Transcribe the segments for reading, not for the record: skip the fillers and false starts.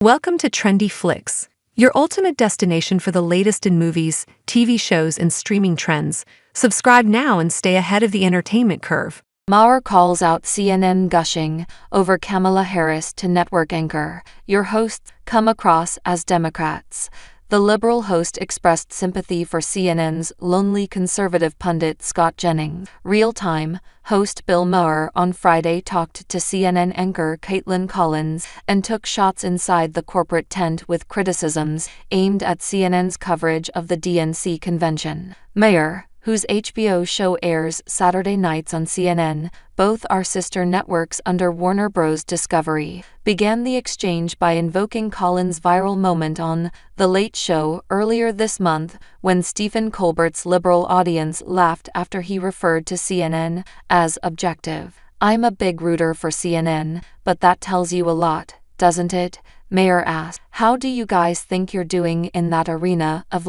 Welcome to Trendy Flicks, your ultimate destination for the latest in movies, TV shows, and streaming trends. Subscribe now and stay ahead of the entertainment curve. Maher calls out CNN gushing over Kamala Harris to network anchor. Your hosts come across as Democrats. The liberal host expressed sympathy for CNN's lonely conservative pundit Scott Jennings. Real-time host Bill Maher on Friday talked to CNN anchor Caitlin Collins and took shots inside the corporate tent with criticisms aimed at CNN's coverage of the DNC convention. Maher, whose HBO show airs Saturday nights on CNN, both are sister networks under Warner Bros. Discovery, began the exchange by invoking Collins' viral moment on The Late Show earlier this month when Stephen Colbert's liberal audience laughed after he referred to CNN as objective. "I'm a big rooter for CNN, but that tells you a lot, doesn't it?" Maher asked. "How do you guys think you're doing in that arena of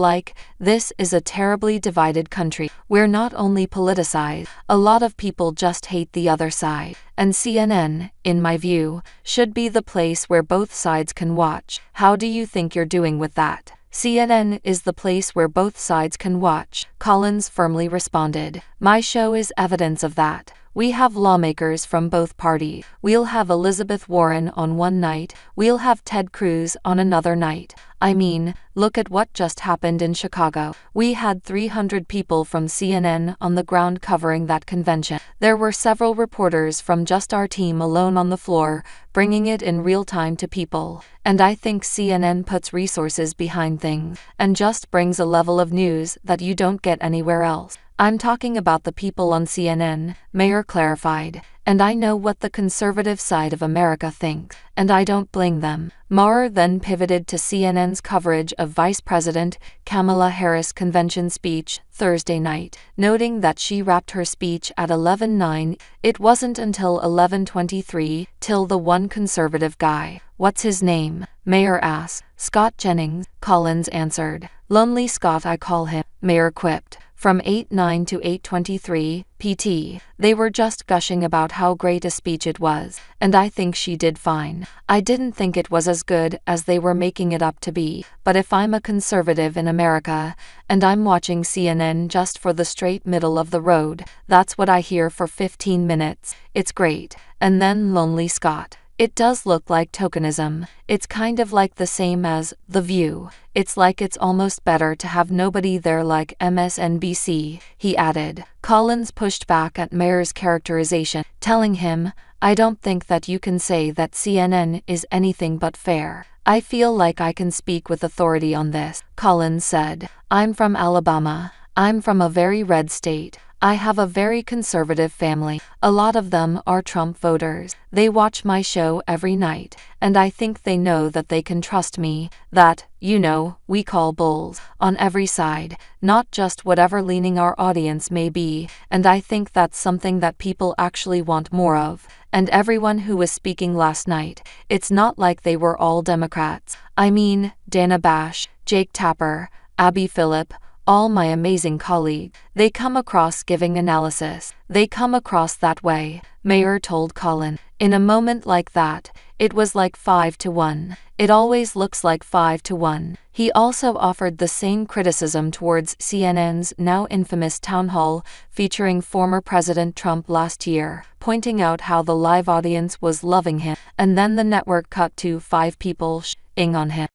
this is a terribly divided country. We're not only politicized, a lot of people just hate the other side. And CNN, in my view, should be the place where both sides can watch. How do you think you're doing with that?" "CNN is the place where both sides can watch," Collins firmly responded. "My show is evidence of that. We have lawmakers from both parties. We'll have Elizabeth Warren on one night, we'll have Ted Cruz on another night. I mean, look at what just happened in Chicago. We had 300 people from CNN on the ground covering that convention. There were several reporters from just our team alone on the floor, bringing it in real time to people. And I think CNN puts resources behind things and just brings a level of news that you don't get anywhere else. I'm talking about the people on CNN," Maher clarified, "and I know what the conservative side of America thinks, and I don't blame them." Maher then pivoted to CNN's coverage of Vice President Kamala Harris' convention speech Thursday night, noting that she wrapped her speech at 11:09. It wasn't until 11:23 till the one conservative guy. "What's his name?" Maher asked. "Scott Jennings," Collins answered. "Lonely Scott I call him," Maher quipped. From 8:09 to 8:23 PT, they were just gushing about how great a speech it was, and I think she did fine. I didn't think it was as good as they were making it up to be, but if I'm a conservative in America, and I'm watching CNN just for the straight middle of the road, that's what I hear for 15 minutes. It's great." And then Lonely Scott. "It does look like tokenism. It's kind of like the same as The View. It's like it's almost better to have nobody there like MSNBC," he added. Collins pushed back at Maher's characterization, telling him, "I don't think that you can say that CNN is anything but fair. I feel like I can speak with authority on this," Collins said. "I'm from Alabama. I'm from a very red state. I have a very conservative family. A lot of them are Trump voters. They watch my show every night, and I think they know that they can trust me, that, we call bulls on every side, not just whatever leaning our audience may be, and I think that's something that people actually want more of." And everyone who was speaking last night, it's not like they were all Democrats. I mean, Dana Bash, Jake Tapper, Abby Phillip, all my amazing colleagues. They come across giving analysis. They come across that way, Maher told Collins. "In a moment like that, it was like 5-1. It always looks like 5-1. He also offered the same criticism towards CNN's now infamous town hall featuring former President Trump last year, pointing out how the live audience was loving him, and then the network cut to 5 people shitting on him.